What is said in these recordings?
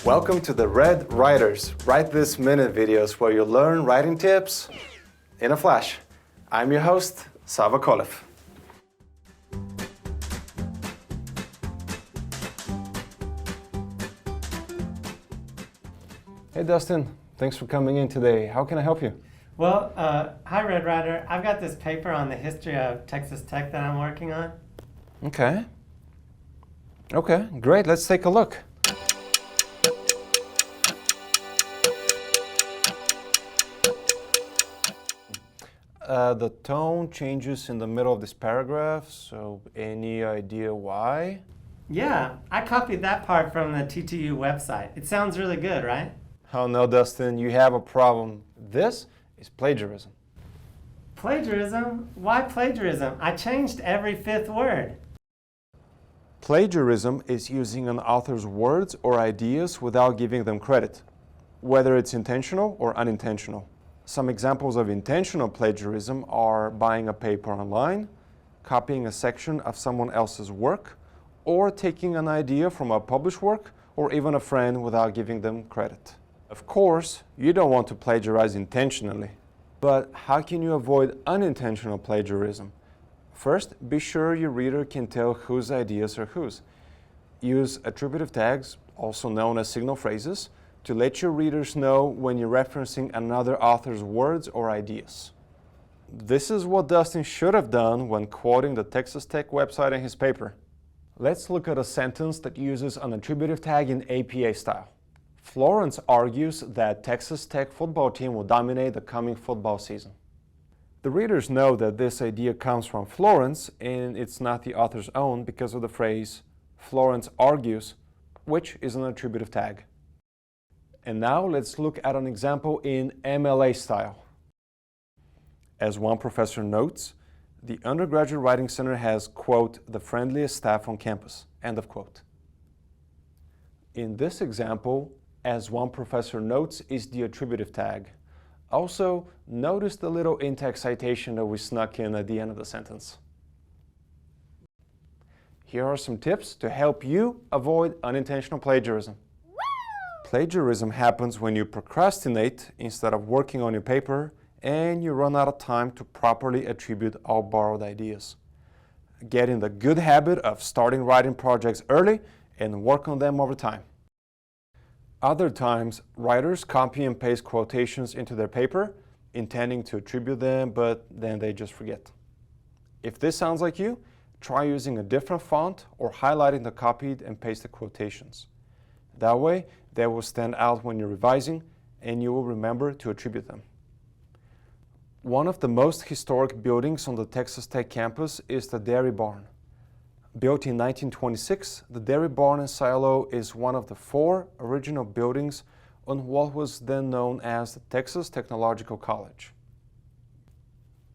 Welcome to the Red Writers Write This Minute videos where you learn writing tips in a flash. I'm your host, Sava Kolev. Hey Dustin, thanks for coming in today. How can I help you? Well, hi Red Writer. I've got this paper on the history of Texas Tech that I'm working on. Okay, great. Let's take a look. The tone changes in the middle of this paragraph, so any idea why? Yeah, I copied that part from the TTU website. It sounds really good, right? Oh no, Dustin, you have a problem. This is plagiarism. Plagiarism? Why plagiarism? I changed every fifth word. Plagiarism is using an author's words or ideas without giving them credit, whether it's intentional or unintentional. Some examples of intentional plagiarism are buying a paper online, copying a section of someone else's work, or taking an idea from a published work or even a friend without giving them credit. Of course, you don't want to plagiarize intentionally, but how can you avoid unintentional plagiarism? First, be sure your reader can tell whose ideas are whose. Use attributive tags, also known as signal phrases, to let your readers know when you're referencing another author's words or ideas. This is what Dustin should have done when quoting the Texas Tech website in his paper. Let's look at a sentence that uses an attributive tag in APA style. Florence argues that Texas Tech football team will dominate the coming football season. The readers know that this idea comes from Florence and it's not the author's own because of the phrase Florence argues, which is an attributive tag. And now let's look at an example in MLA style. As one professor notes, the Undergraduate Writing Center has, quote, the friendliest staff on campus, end of quote. In this example, as one professor notes is the attributive tag. Also, notice the little in-text citation that we snuck in at the end of the sentence. Here are some tips to help you avoid unintentional plagiarism. Plagiarism happens when you procrastinate instead of working on your paper and you run out of time to properly attribute all borrowed ideas. Get in the good habit of starting writing projects early and work on them over time. Other times, writers copy and paste quotations into their paper, intending to attribute them, but then they just forget. If this sounds like you, try using a different font or highlighting the copied and pasted quotations. That way, they will stand out when you're revising, and you will remember to attribute them. One of the most historic buildings on the Texas Tech campus is the Dairy Barn. Built in 1926, the Dairy Barn and Silo is one of the 4 original buildings on what was then known as the Texas Technological College.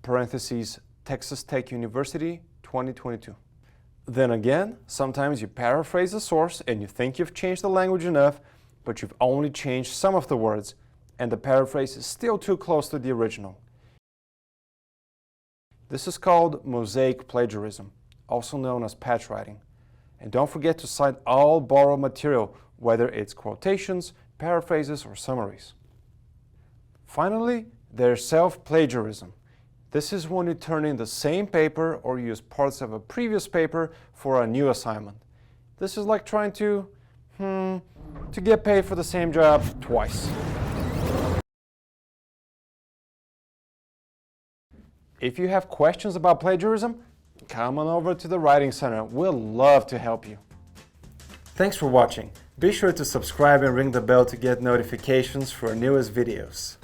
Parentheses, Texas Tech University, 2022. Then again, sometimes you paraphrase the source and you think you've changed the language enough, but you've only changed some of the words, and the paraphrase is still too close to the original. This is called mosaic plagiarism, also known as patch writing. And don't forget to cite all borrowed material, whether it's quotations, paraphrases, or summaries. Finally, there's self-plagiarism. This is when you turn in the same paper or use parts of a previous paper for a new assignment. This is like trying to get paid for the same job twice. If you have questions about plagiarism, come on over to the Writing Center. We'll love to help you. Thanks for watching. Be sure to subscribe and ring the bell to get notifications for our newest videos.